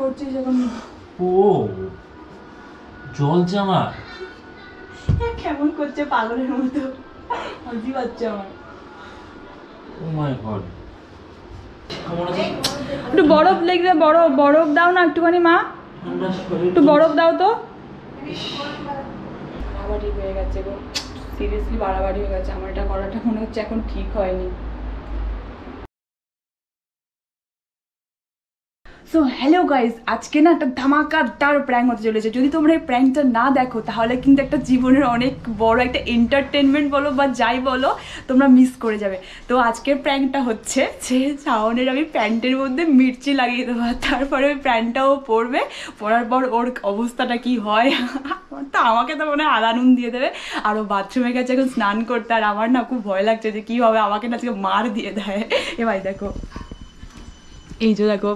করছিস এখন? ও জল জামা কেমন করছে পাগলের মতো, হাসি পাচ্ছে আমার। ও মাই গড, একটু বরফ লিখবে, বরফ দাও না একটুখানি মা, একটু বরফ দাও তো। বাড়াবাড়ি হয়ে গেছে গো, সিরিয়াসলি বাড়াবাড়ি হয়ে গেছে। আমার এটা করাটা মনে হচ্ছে এখন ঠিক হয়নি। সো হ্যালো গাইজ, আজকে না একটা ধামাকাদার প্র্যাঙ্ক হতে চলেছে। যদি তোমরা এই প্র্যাঙ্কটা না দেখো তাহলে কিন্তু একটা জীবনের অনেক বড় একটা এন্টারটেনমেন্ট বলো বা যাই বলো তোমরা মিস করে যাবে। তো আজকের প্র্যাঙ্কটা হচ্ছে যে শাওনের আমি প্যান্টের মধ্যে মির্চি লাগিয়ে দেবো, তারপরে ওই প্যান্টটাও পরবে, পরার পর ওর অবস্থাটা কি হয় তো আমাকে তো মনে হয় আলানুন দিয়ে দেবে। আর ও বাথরুমে গেছে এখন স্নান করতে, আর আমার না খুব ভয় লাগছে যে কী হবে, আমাকে না আজকে মার দিয়ে দেয়। এবার দেখো, এই যে দেখো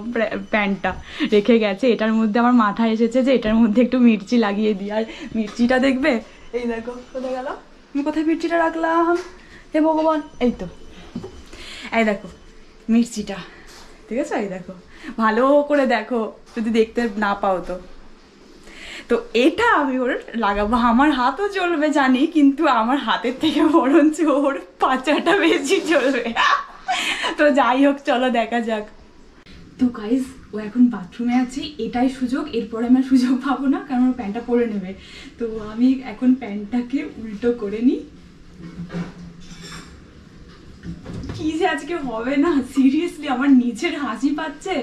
প্যান্টটা রেখে গেছে, এটার মধ্যে আমার মাথায় এসেছে যে এটার মধ্যে একটু মির্চি লাগিয়ে দিই। আর মির্চিটা দেখবে, এই দেখো কোথায় গেল, আমি কোথায় মির্চিটা রাখলাম, হে ভগবান, এই তো, এই দেখো মির্চিটা, ঠিক আছে? এই দেখো, ভালো করে দেখো যদি দেখতে না পাও তো। তো এটা আমি ওর লাগাবো, আমার হাতও জ্বলবে জানি, কিন্তু আমার হাতের থেকে বরঞ্চ ওর পাচাটা বেশি জ্বলবে। তো যাই হোক, চলো দেখা যাক। তো গাইজ, ও এখন বাথরুমে আছে, এটাই সুযোগ, এরপরে আমি সুযোগ পাবো না, কারণ ওর প্যান্টটা পরে নেবে। তো আমি এখন প্যান্টটাকে উল্টো করে নিই। কি যে আজকে হবে না, সিরিয়াসলি আমার নিজের হাসি পাচ্ছে,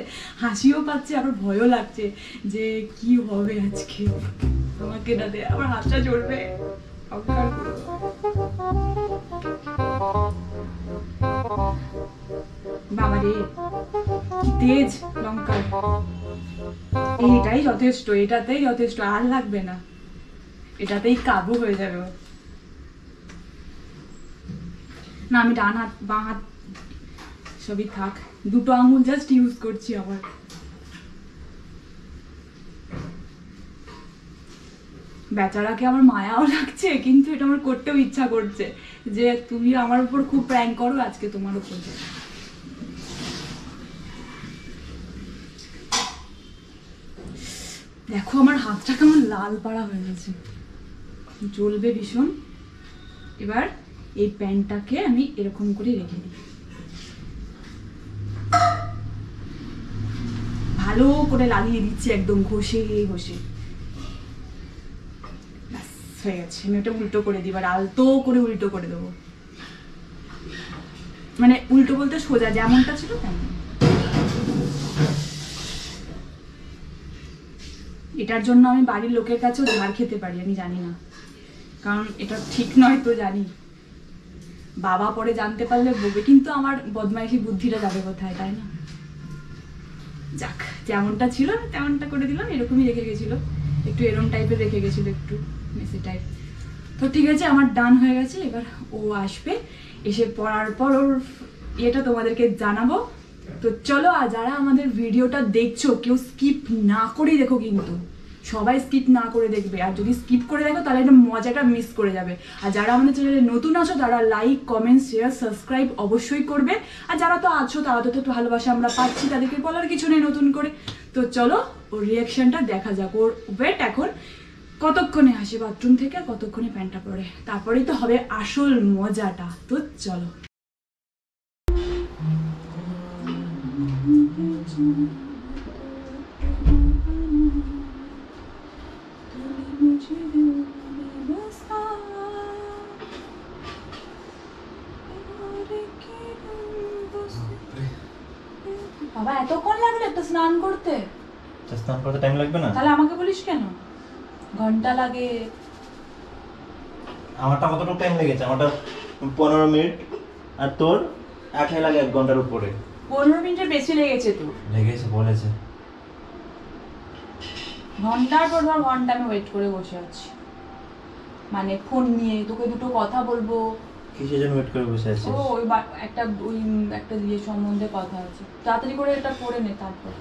হাসিও পাচ্ছে, আবার ভয়ও লাগছে যে কি হবে আজকে। আমাকে না দে, আমার হাতটা জ্বলবে। বাবা রে, কি তেজ লঙ্কা, এইটাই যথেষ্ট, এটাতেই যথেষ্ট, আর লাগবে না, এটাতেই কাবু হয়ে যাবে। না, আমি ডান হাত বাঁ হাত সবই থাক, দুটো আঙুল জাস্ট ইউজ করছি আবার। বেচারাকে আমার মায়াও লাগছে, কিন্তু এটা আমার করতেও ইচ্ছা করছে যে তুমি আমার উপর খুব প্র্যাঙ্ক করো, আজকে তোমার উপর। দেখো আমার হাতটা কেমন লাল পাড়া হয়ে গেছে, জ্বলবে ভীষণ। এবার এই প্যান্টটাকে আমি এরকম করে রেখে দিই, ভালো করে লাগিয়ে দিচ্ছি একদম ঘষে ঘষে। ব্যাস হয়ে গেছে, আমি ওটা উল্টো করে দিই, এবার আলতো করে উল্টো করে দেবো, মানে উল্টো বলতে সোজা, যেমনটা ছিল তেমন। এটার জন্য আমি বাড়ির লোকের কাছেও ধার খেতে পারি, আমি জানি না, কারণ এটা ঠিক নয় তো জানি, বাবা পরে জানতে পারলে বলবে, কিন্তু আমার বদমাইশি বুদ্ধিটা যাবে কোথায়, তাই না? যাক, যেমনটা ছিল তেমনটা করে দিলাম, এরকমই রেখে গেছিল, একটু এরম টাইপের রেখে গেছিল, একটু মেসি টাইপ। তো ঠিক আছে, আমার ডান হয়ে গেছে। এবার ও আসবে, এসে পড়ার পর ওর ইয়েটা তোমাদেরকে জানাবো। তো চলো, আর যারা আমাদের ভিডিওটা দেখছো কেউ স্কিপ না করেই দেখো, কিন্তু সবাই স্কিপ না করে দেখবে, আর যদি স্কিপ করে দেখো তাহলে এটা মজাটা মিস করে যাবে। আর যারা আমাদের চ্যানেলে নতুন আছো তারা লাইক, কমেন্ট, শেয়ার, সাবস্ক্রাইব অবশ্যই করবে। আর যারা তো আছো তারা তো একটু ভালোবাসা আমরা পাচ্ছি, তাদেরকে বলার কিছু নেই নতুন করে। তো চলো ওর রিয়াকশনটা দেখা যাক, ওর ওয়েট এখন কতক্ষণে আসে বাথরুম থেকে, আর কতক্ষণে প্যান্টটা পরে, তারপরেই তো হবে আসল মজাটা। তো চলো। বাবা এতক্ষণ লাগলো একটা স্নান করতে? স্নান করতে টাইম লাগবে না? তাহলে আমাকে বলিস কেন ঘন্টা লাগে? আমারটা কতটুকু টাইম লেগেছে? আমারটা 15 মিনিট, আর তোর আঠাই লাগে 1 ঘন্টার উপরে। 15 মিনিটের বেশি লেগেছে তো? লেগেছে বলেছে, ঘন্টার পর ঘন্টা আমি ওয়েট করে বসে আছি, মানে ফোন নিয়ে তোকে দুটো কথা বলবো। কিসের জন্য ওয়েট করে বসে আছিস? ও ওই একটা ইয়ে সম্বন্ধে কথা আছে, তাড়াতাড়ি করে এটা পড়ে নে, তারপর।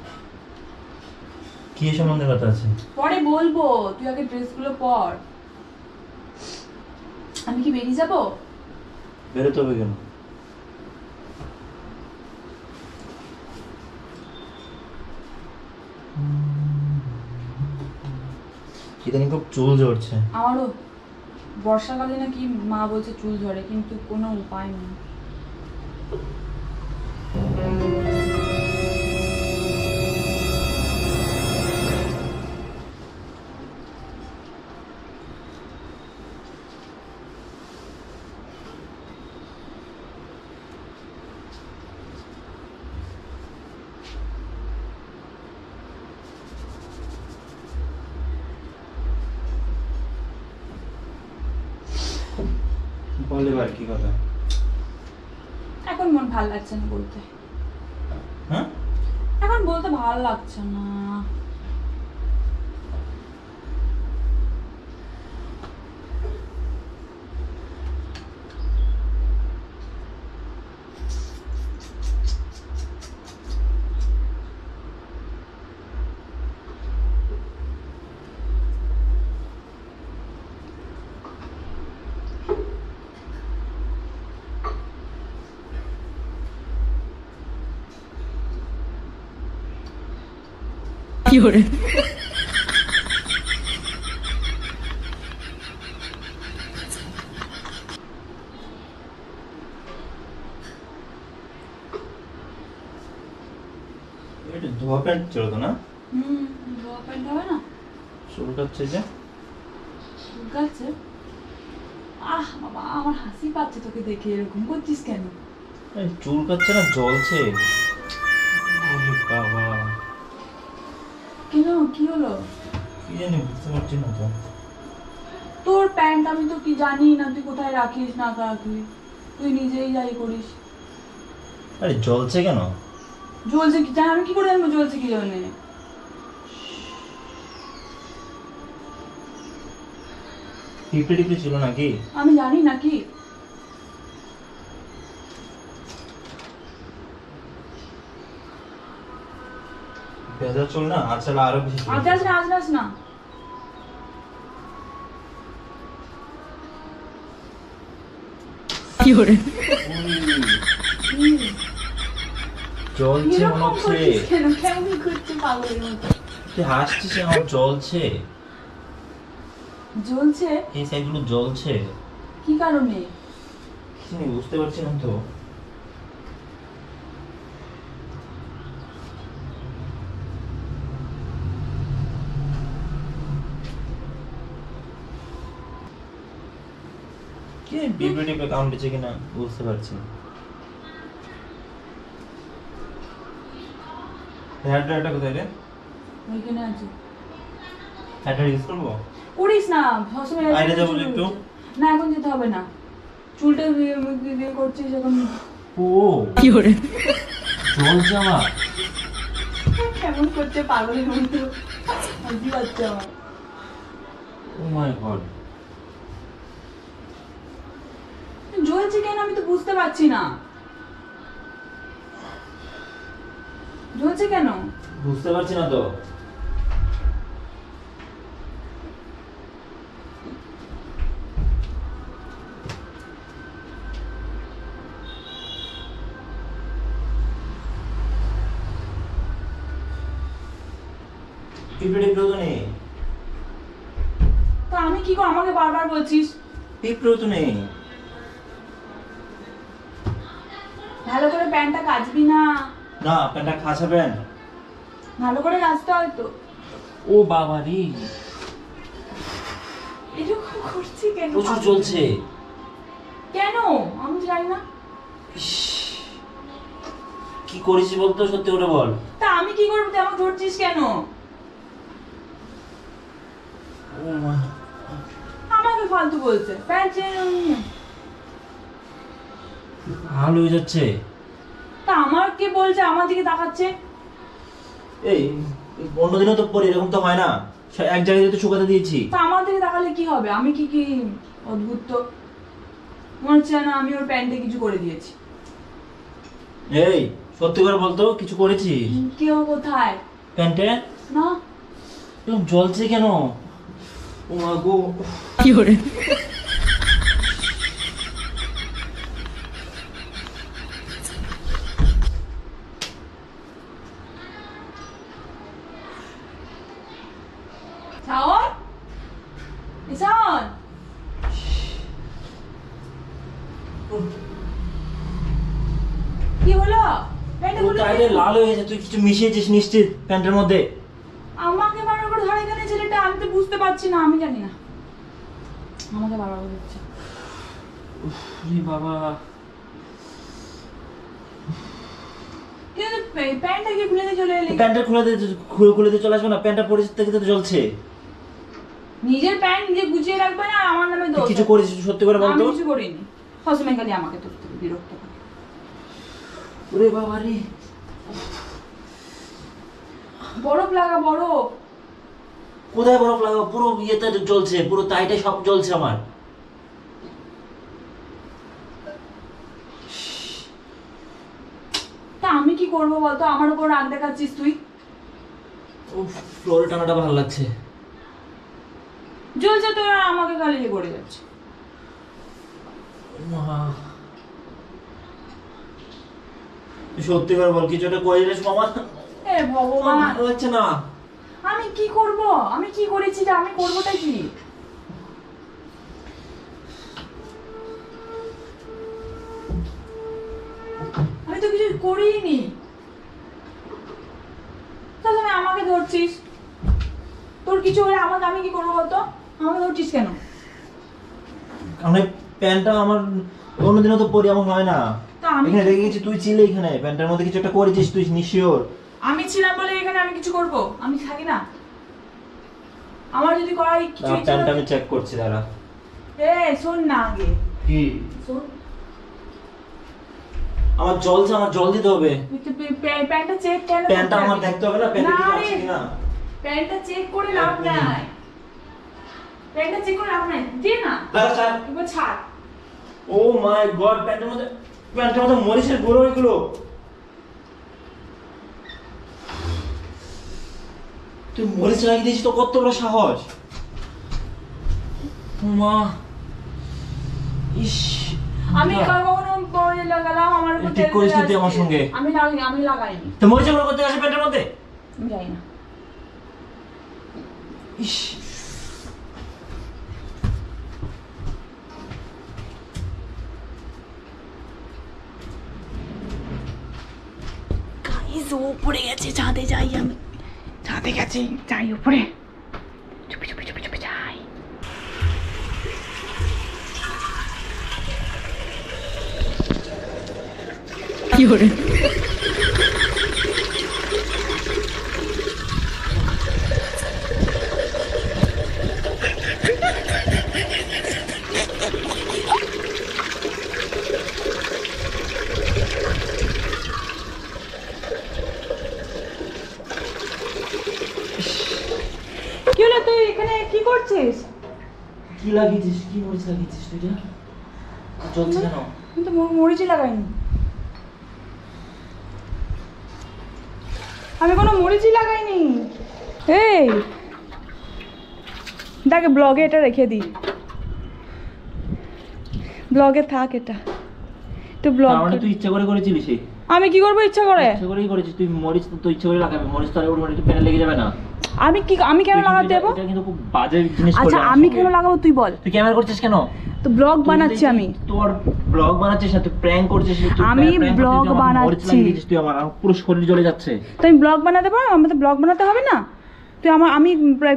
কি সম্বন্ধে কথা আছে? পরে বলবো, তুই আগে ড্রেসগুলো পর। আমি কি বেরিয়ে যাবো? বেরোতে হবে কেন? ইদানিং খুব চুল ঝরছে। আমারও বর্ষাকালে নাকি মা বলছে চুল ঝরে, কিন্তু কোনো উপায় নেই। বল এবার কি কথা? এখন মন ভালো লাগছে না বলতে। হ্যাঁ, এখন বলতে ভালো লাগছে না। কি হরে এটা ধোয়া প্যান্ট ছিল তো না? ধোয়া প্যান্ট হবে না? চুল কাচ্ছে যে। চুল কাচ্ছে? আহ বাবা, আমার হাসি পাচ্ছে তোকে দেখে। এরকম করছিস কেন? এই চুল কাচ্ছে না, জ্বলছে। ওরে বাবা, কেন, কি হলো? কি জানি, বুঝতে পারছি না তো। তোর প্যান্ট আমি তো কি জানি না, তুই কোথায় রাখিস না রাখিস, তুই নিজেই যাই করিস। আরে জ্বলছে কেন? জ্বলছে কি জানি, আমি কি করে জানবো জ্বলছে কি জন্য? টিপে টিপে ছিল নাকি? আমি জানি নাকি। ভেজা চুল না, আজকাল আরো বেশি চুল। আজ আস না, আজ আস না। কি হরে জ্বলছে মনে হচ্ছে। কেমন করছে পাগলের মতো? তুই হাসছিস, আমার জ্বলছে। জ্বলছে? এই সাইডগুলো জ্বলছে। কি কারণে? কি জানি, বুঝতে পারছি না তো। কি বিবিডি পে কাউন্ট দিচ্ছে কিনা বুঝতে পারছি না। হেয়ার ড্রায়ারটা কোথায় রে? ওইখানে আছে। হেয়ার ড্রায়ার ইউজ করবো? করিস না, সবসময় বাইরে যাবো একটু। না, এখন যেতে হবে না। চুলটা বিয়ে করছিস এখন। ও কি হরে জ্বলছে আমার। কেমন করছে পাগলের মতো, হাসি পাচ্ছে আমার। ও মাই গড, জ্বলছে কেন আমি তো বুঝতে পারছি না। জ্বলছে কেন? বুঝতে পারছি না তো। টিপে টিপেও তো নেই। তো আমি কি করব? আমাকে বারবার বলছিস। টিপেও তো নেই। ভালো করে প্যান্টটা কাচবি না? না, প্যান্টটা খাসা প্যান্ট। ভালো করে কাচতে হয় তো। ও বাবা রে, এরকম করছি কেন? প্রচুর জ্বলছে। কেন আমি জানি না। ইস, কি করেছি বলতো, সত্যি করে বল। তা আমি কি করবো? তুই আমাকে ধরছিস কেন? ও মা, আমাকে ফালতু বলছে। প্যান্ট ভালো হয়ে যাচ্ছে। তা আমার কে বলছে? আমার দিকে তাকাচ্ছে। এই অন্যদিনও তো পরে এরকম তো হয় না, এক জায়গায় তো শুকাতে দিয়েছি। তা আমার দিকে তাকালে কি হবে? আমি কি কি অদ্ভুত তো। মনে হচ্ছে না আমি ওর প্যান্টে কিছু করে দিয়েছি। এই সত্যি করে বলতো, কিছু করেছি কেউ কোথায়? প্যান্টে? না। এরকম জ্বলছে কেন? ও মা গো, কি করে? শাওন, টাইটে লাল হয়ে গেছে, তুই কিছু মিশিয়েছিস নিশ্চিত প্যান্টের মধ্যে। আমাকে বারবার করে ধরে কেন ছেলেটা, আমি তো বুঝতে পারছি না, আমি জানি না। আমাকে বারবার করে দিচ্ছে। উফ বাবা, কিন্তু প্যান্টটা কি খুলে দিয়ে চলে এলি? প্যান্টটা খুলে দিয়ে চলে আসবে না? প্যান্টটা পরিচিত থেকে তো জ্বলছে। নিজের প্যান্ট নিজে গুছিয়ে রাখবে না, আর আমার নামে দোষ। কিছু করেছিস সত্যি করে বল আমি তো? কিছু করিনি। সবসময় খালি আমাকে তো বিরক্ত করে। ওরে বাবা রে, বরফ লাগা, বরফ। কোথায় বরফ লাগাবো? পুরো ইয়েতে জ্বলছে, পুরো টাইটে সব জ্বলছে আমার। তা আমি কি করবো বলতো? আমার উপর রাগ দেখাচ্ছিস তুই। উফ, ফ্লোরে টানাটা ভালো লাগছে। জ্বলছে তো, আর আমাকে খালি ইয়ে করে যাচ্ছে। তুই সত্যি করে বল, কিছু একটা করে দিস মামা। এ ভগবান, ভালো লাগছে না। আমি কি করব? আমি কি করেছি? আমি করবোটা কি? আমি তো কিছু করিনি। তাহলে তুমি আমাকে ধরছিস। তোর কিছু হলে আমাকে, আমি কি করবো বলতো? আমাকে ধরছিস কেন? আমি প্যান্টটা আমার অন্যদিনও তো পরি, আমার হয় না। তা আমি এখানে রেখে গেছি, তুই ছিলে এখানে প্যান্টের মধ্যে কিছু একটা করেছিস, তুই নিশ্চিওর? আমি ছিলাম বলে এখানে আমি কিছু করব? আমি থাকি না। আমার যদি করাই কিছু ইচ্ছে প্যান্টটা থাকে- আমি চেক করছি, দাঁড়া। শোন না আগে। কি? শোন, আমার জ্বলছে, আমার জল দিতে হবে। প্যান্টটা চেক কেন? প্যান্টটা আমার দেখতে হবে না, প্যান্টে কিছু না আছে রে। কিনা। প্যান্টটা চেক করে লাভ নাই। প্যান্টটা চেক করে লাভ নাই, দে না। দাঁড়া স্যার। এবার ছাড়। ও মাই গড, প্যান্টের মধ্যে মরিচের গুঁড়ো, এগুলো। তুই মরিচ লাগিয়ে দিয়েছিস, তো কত বড় সাহস! মা, ইস, আমি কখনো পরে লাগালাম আমার উপর ঠিক তেল করিস ফেলে তুই আমার আসছে। সঙ্গে। আমি লাগাইনি। তো মরিচের গুঁড়ো করতে আসে প্যান্টের মধ্যে? আমি জানি না। ইস, গাইস, ও উপরে গেছে, ছাদে যাই আমি। ছাদে গেছে, যাই উপরে। চুপি চুপি চুপি চুপি যাই। কি করে? কি হলো? তুই এখানে কি করছিস? কি লাগিয়েছিস? কি মরিচ লাগিয়েছিস তুই? জ্বলছে কেন? আমি তো মরিচই লাগাইনি। আমি কোনো মরিচই লাগাইনি। এই দেখ, ব্লগে এটা রেখে দিই। ব্লগে থাক এটা। তো ব্লগ তার মানে তুই ইচ্ছা করে করেছিলিস? আমি কি করবো ইচ্ছা করে? ইচ্ছা করেই করেছিস তুই। মরিচ তো ইচ্ছা করে লাগাবি, মরিচ তো আর ওর একটু প্যানে লেগে যাবে না? আমি কেন তুই কিন্তু লাগাতে দেবো? এটা কিন্তু খুব বাজে জিনিস করলি আচ্ছা, আমার আমি সঙ্গে। কেন লাগাবো তুই বল? তুই ক্যামেরা করছিস কেন? তো ব্লগ তুই বানাচ্ছি দেখি আমি। তোর ব্লগ বানাচ্ছিস না, তুই প্র্যাঙ্ক করছিস। তুই আমি prank করতে vlog তুই আমার মরিচ বানাচ্ছি। লাগিয়ে দিয়েছিস, তুই আমার পুরো শরীর জ্বলে যাচ্ছে। তো আমি ব্লগ বানাতে পারবো? আমাকে ব্লগ বানাতে হবে না? তুই আমি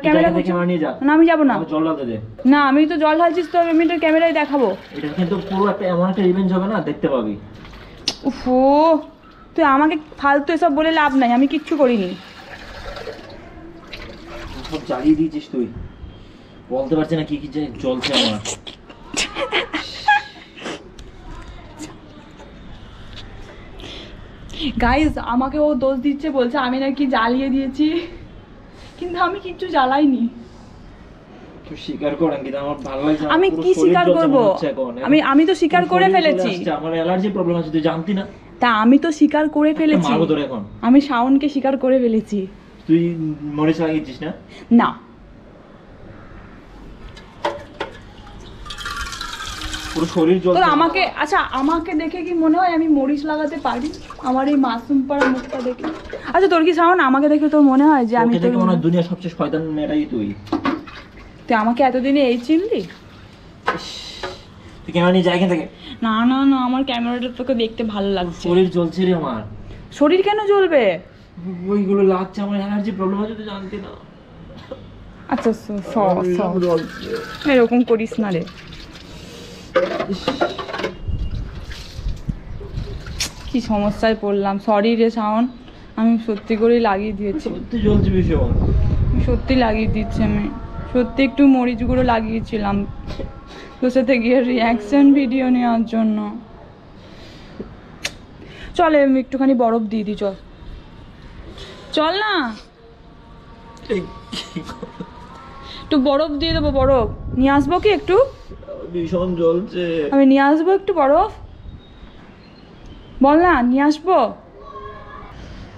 ক্যামেরা করছি। ক্যামেরা নিয়ে যা। না, আমি যাবো না। আমাকে জল ঢালতে দে। না, আমি তো জল ঢালছিস, তো আমি তো ক্যামেরায় দেখাবো। এটা কিন্তু পুরো একটা এমন একটা রিভেঞ্জ হবে না, দেখতে পাবি। উফো, তুই আমাকে ফালতু এসব বলে লাভ নাই, আমি কিচ্ছু করিনি। সব জ্বালিয়ে দিয়েছিস তুই, বলতে পারছি না কি কি যে জ্বলছে আমার। গাইজ, আমাকে ও দোষ দিচ্ছে, বলছে আমি নাকি জ্বালিয়ে দিয়েছি, কিন্তু আমি কিচ্ছু জ্বালাইনি। তুই স্বীকার কর অঙ্কিতা, আমার ভালো লাগছে না, আমি পুরো কি শরীর স্বীকার জ্বলছে করব? মনে হচ্ছে এখন। আমি তো স্বীকার পুরো করে শরীর জ্বলে ফেলেছি। আসছে, আমার অ্যালার্জি প্রবলেম আছে, তুই জানতি না? তা আমি তো স্বীকার করে ফেলেছি। মারবো তোর এখন। আমি শাওনকে স্বীকার করে ফেলেছি। তুই মরিচ লাগিয়েছিস না? না, পুরো শরীর তোর জ্বলছে। আমাকে দেখে কি মনে হয় আমি মরিচ লাগাতে পারি? আমার এই মাসুম পাড়া মুখটা দেখে। আচ্ছা, তোর কি শাওন আমাকে দেখে তোর মনে হয় যে আমি তোকে দেখে মনে হয় দুনিয়ার সবচেয়ে শয়তান মেয়েটাই তুই। তুই আমাকে এতদিনে এই চিনলি? তুই ক্যামেরা নিয়ে যাই এখান থেকে। না, আমার ক্যামেরাটা তোকে দেখতে ভালো লাগছে। শরীর জ্বলছে রে আমার। শরীর কেন জ্বলবে? ওইগুলো লাগছে, আমার অ্যালার্জি প্রবলেম আছে তো জানতে না। আচ্ছা এরকম করিস না রে। কি সমস্যায় পড়লাম, সরি রে শাওন, আমি সত্যি করেই লাগিয়ে দিয়েছি। সত্যি জ্বলছে ভীষণ। সত্যি লাগিয়ে দিচ্ছি আমি, সত্যি একটু মরিচ গুঁড়ো লাগিয়েছিলাম তোর সাথে গিয়ে রিয়াকশন ভিডিও নেওয়ার জন্য। চল আমি একটুখানি বরফ দিয়ে দিই, চল চল না, একটু বরফ দিয়ে দেবো, বরফ নিয়ে আসবো কি একটু? ভীষণ জ্বলছে। আমি নিয়ে আসবো একটু বরফ, বল না নিয়ে আসবো।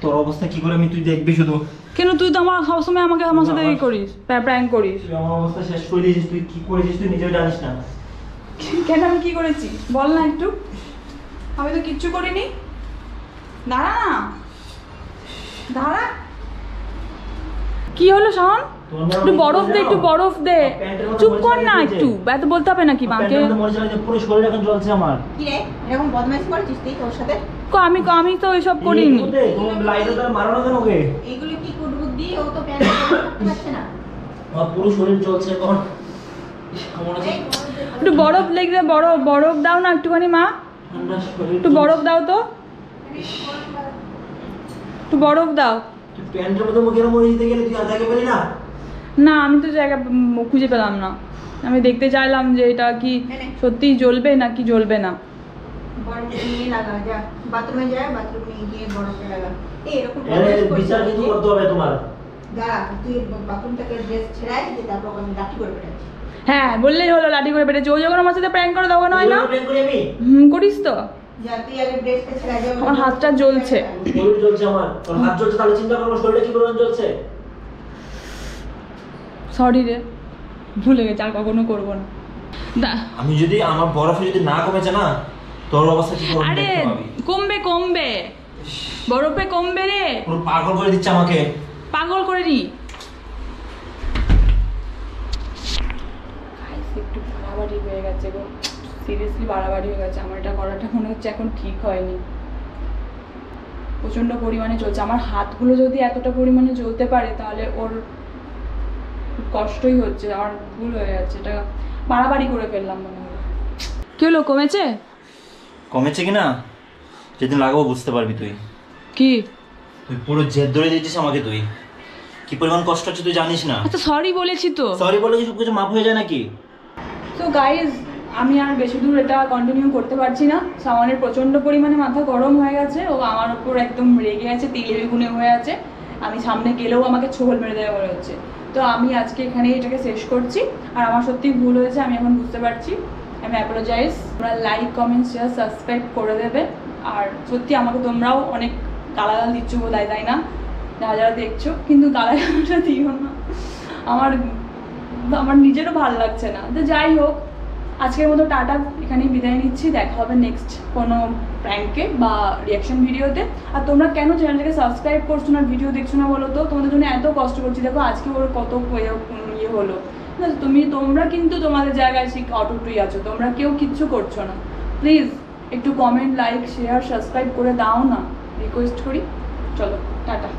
তোর অবস্থা কি করে আমি তুই দেখবি শুধু। কেন তুই তো আমার সবসময় আমাকে আমার সাথে ই করিস, প্র্যাঙ্ক করিস। তুই আমার অবস্থা শেষ করে দিয়েছিস, তুই কি করেছিস তুই নিজেও জানিস না। কেন আমি কি করেছি বল না একটু? আমি তো কিচ্ছু করিনি। দাঁড়া না, দাঁড়া। কি হলো শাওন? একটু বরফ দে, একটু বরফ দে। চুপ কর না একটু, এত বলতে হবে নাকি মাকে? পুরো শরীর এখন জ্বলছে আমার। কি রে এরকম বদমাইশি করেছিস তুই ওর সাথে? আমি তো এসব করিনি। তোমার লাইটে তার মারো না কেন ওকে? এইগুলো কি কুটবুদ্ধি? ও তো প্যান্ট পরতে পারছে না। আমার পুরো শরীর জ্বলছে এখন। কেমন আছে? একটু বরফ লেগে দে, বরফ দাও না একটুখানি মা, ঠান্ডা শরীর। একটু বরফ দাও তো, একটু বরফ দাও। তুই প্যান্টের মধ্যে মুখে মরে যেতে গেলে তুই আর জায়গা পেলি না? না আমি তো জায়গা খুঁজে পেলাম না, আমি দেখতে চাইলাম যে এটা কি সত্যিই জ্বলবে নাকি জ্বলবে না। বরফ নিয়ে লাগা, যা বাথরুমে যা, বাথরুমে গিয়ে বরফে লাগা। এই এরকম বিচার কিন্তু করতে হবে তোমার। দাঁড়া, তুই বাথরুম থেকে ড্রেস ছেড়াই দিয়ে তারপর আমি লাঠি করে পেটাচ্ছি। হ্যাঁ বললেই হলো, লাঠি করে পেটেছে। ও যখন আমার সাথে প্র্যাঙ্ক করে তখন হয় না? প্রেম করি আমি? করিস তো। যা তুই আগে ড্রেসটা ছেড়াই যা। আমার হাতটা জ্বলছে। শরীর জ্বলছে আমার। তোর হাত জ্বলছে তাহলে চিন্তা করো শরীরটা কি পরিমাণ জ্বলছে। সরি রে, ভুলে গেছি, আর কখনো করবো না। আমি যদি আমার বরফে যদি না কমেছে না, তোর অবস্থা কি করবে আরে দেখতে পাবি। কমবে, বরফে কমবে রে। পুরো পাগল করে দিচ্ছে আমাকে। পাগল করে নি। একটু বাড়াবাড়ি হয়ে গেছে গো, সিরিয়াসলি বাড়াবাড়ি হয়ে গেছে। আমার এটা করাটা মনে হচ্ছে এখন ঠিক হয়নি। প্রচন্ড পরিমাণে চলছে, আমার হাতগুলো যদি এতটা পরিমাণে জ্বলতে পারে তাহলে ওর খুব কষ্টই হচ্ছে, আমার ভুল হয়ে যাচ্ছে, এটা বাড়াবাড়ি করে ফেললাম মনে হয়। কি হলো, কমেছে? কমেছে কিনা যেদিন লাগাবো বুঝতে পারবি তুই। কি তুই পুরো জেদ ধরে দিয়েছিস আমাকে, তুই কি পরিমাণ কষ্ট হচ্ছে তুই জানিস না। আচ্ছা সরি বলেছি তো। সরি বলে কি সবকিছু মাফ হয়ে যায় নাকি? তো গাইজ আমি আর বেশি দূর এটা কন্টিনিউ করতে পারছি না। সামানের প্রচণ্ড পরিমাণে মাথা গরম হয়ে গেছে, ও আমার উপর একদম রেগে আছে, তিলে বেগুনে হয়ে আছে। আমি সামনে গেলেও আমাকে ছোল মেরে দেওয়া মনে হচ্ছে। তো আমি আজকে এখানে এটাকে শেষ করছি। আর আমার সত্যি ভুল হয়েছে, আমি এখন বুঝতে পারছি। আমি অ্যাপোলোজাইজ। তোমরা লাইক, কমেন্ট, শেয়ার, সাবস্ক্রাইব করে দেবে। আর সত্যি আমাকে তোমরাও অনেক গালাগাল দিচ্ছ বোধহয়, তাই না? যারা যারা দেখছো, কিন্তু গালাগালটা দিও না, আমার নিজেরও ভালো লাগছে না। তো যাই হোক, আজকের মতো টাটা, এখানেই বিদায় নিচ্ছি। দেখা হবে নেক্সট কোনো প্র্যাঙ্কে বা রিয়াকশন ভিডিওতে। আর তোমরা কেন চ্যানেলটাকে সাবস্ক্রাইব করছো না, ভিডিও দেখছো না বলো তো? তোমাদের জন্য এত কষ্ট করছি, দেখো আজকে ওর কত ইয়ে হলো। তোমরা কিন্তু তোমাদের জায়গায় ঠিক অটুটুই আছো, তোমরা কেউ কিচ্ছু করছো না। প্লিজ একটু কমেন্ট, লাইক, শেয়ার, সাবস্ক্রাইব করে দাও না, রিকোয়েস্ট করি। চলো টাটা।